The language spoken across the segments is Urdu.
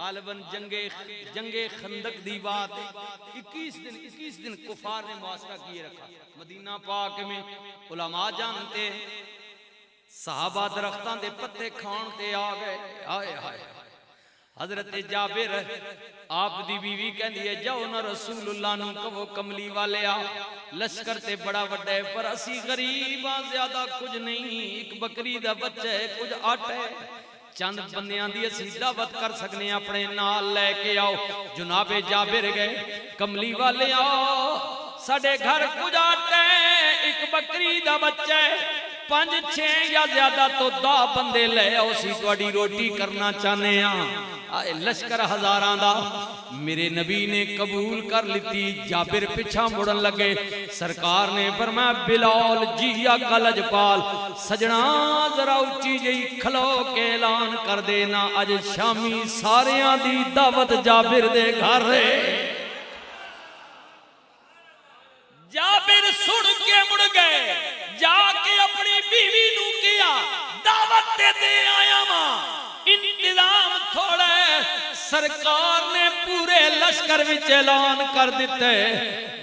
غالباً جنگ خندق دی بات 21 دن کفار نے محاصرہ کیے رکھا. مدینہ پاک میں علماء جانتے صحابہ درختان دے پتے کھان تے آ گئے. آئے ہائے حضرت جابر آپ دی بیوی کہندی ہے جاؤ نہ رسول اللہ نو کہو کملی والے آ لشکر تے بڑا وڈا ہے پر اسی غریب آ زیادہ کچھ نہیں ایک بکری دا بچہ ہے کچھ آٹا ہے چند بندیاں دی اسی دعوت کر سکنے اپنے نال لے کے آؤ. جناب جابر گئے کملی والے آؤ ساڑے گھر کچھ آٹا ہے ایک بکری دا بچہ ہے 5-6 یا زیادہ تو 10 بندے لے آؤ سی توڑی روٹی کرنا چاہنے ہاں. آئے لشکر ہزاران دا میرے نبی نے قبول کر لیتی. جابر پچھا مڑن لگے سرکار نے فرمایا بلال جی آقا لجپال سجنا ذرا اچھی جئی کھلو کے اعلان کر دینا اج شامی ساریاں دی دعوت جابر دے گھر ہے. جابر سن کے مڑ گئے جا کے اپنی بیوی نو کیا دعوت دے آیا ماں انتظام تھوڑا ہے. سرکار نے پورے لشکر وچ اعلان کر دیتا ہے.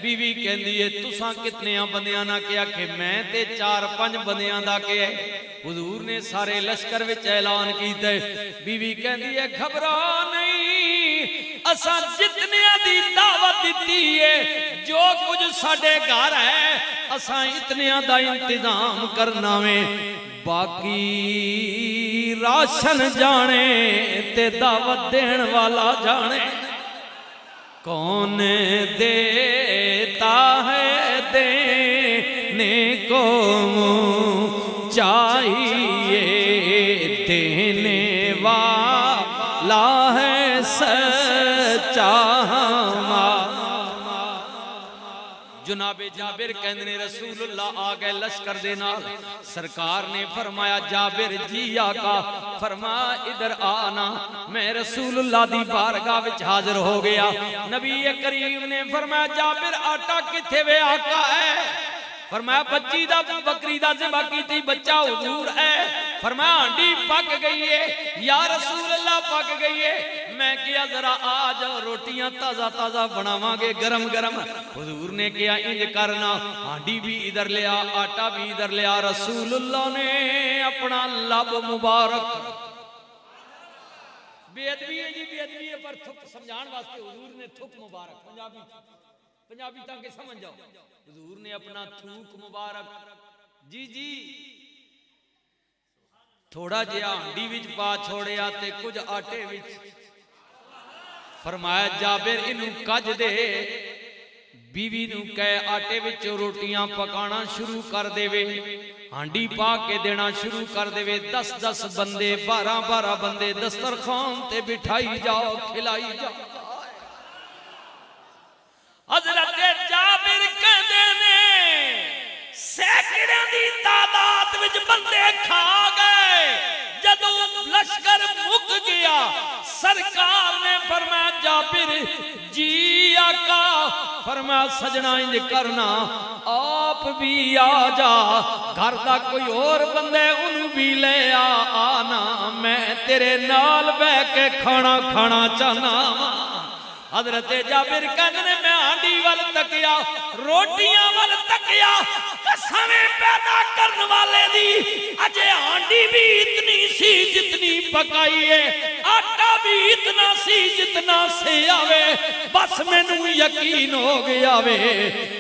بیوی کہندی ہے تساں کتنے بندیاں نہ کیا کہ میں تے 4-5 بندیاں دا کہ حضور نے سارے لشکر وچ اعلان کیتا ہے. بیوی کہندی ہے گھبرا نہیں اساں جتنے دی دعوت دیتی ہے جو کچھ ساڑے گھر ہے اساں اتنے دا انتظام کرنا میں باقی راشن جانے تے دعوت دین والا جانے کون دیتا ہے دینے کو چاہیے دینے والا ہے سچا جناب جابر کہندے رسول اللہ آ گئے لشکر دے نال. سرکار نے فرمایا جابر جی آقا فرمایا ادھر آنا میں رسول اللہ دی بارگاہ وچ حاضر ہو گیا. نبی کریم نے فرمایا جابر آٹا کتھے وے آقا ہے. فرمایا بچی دا بکری دا ذبح کیتی بچہ حضور ہے. فرمایا ہانڈی پک گئی ہے یا رسول اللہ پک گئی ہے. میں کیا ذرا آ جاؤ روٹیاں تازہ تازہ بناواں گے گرم گرم. حضور نے کیا انج کرنا ہانڈی بھی ادھر لیا آٹا بھی ادھر لیا. رسول اللہ نے اپنا لب مبارک بے ادبی ہے جی بے ادبی ہے پر تھک سمجھان واسطے حضور نے تھک مبارک پنجابی تاکہ سمجھ جاؤ حضور نے اپنا تھوک مبارک جی تھوڑا جہا ہانڈی وچ پا چھوڑیا تے کچھ آٹے وچ. فرمایا جابر انہوں کج دے بیوی نو کہے آٹے وچ روٹیاں پکانا شروع کر دے وے ہانڈی پا کے دینا شروع کر دے وے 10-10 بندے 12-12 بندے دسترخوان تے بٹھائی جاؤ کھلائی جاؤ. حضرت جابر کہندے نے سینکڑوں دی تعداد وچ بندے کھا گئے. جدوں لشکر مک گیا سرکار نے فرمایا جابر جی آقا فرمایا سجنا انج کرنا آپ بھی آ جا گھر دا کوئی اور بندے انہوں بھی لے آنا میں تیرے نال بے کے کھانا چاہنا. حضرت جابر کہنے میں ہانڈی وال تکیا روٹیاں وال تکیا قسمیں پیدا کرنے والے دی اجے ہانڈی بھی اتنی سی جتنی پکائی ہے آٹا بھی اتنا سی جتنا سے آوے بس میں نو یقین ہو گیا وے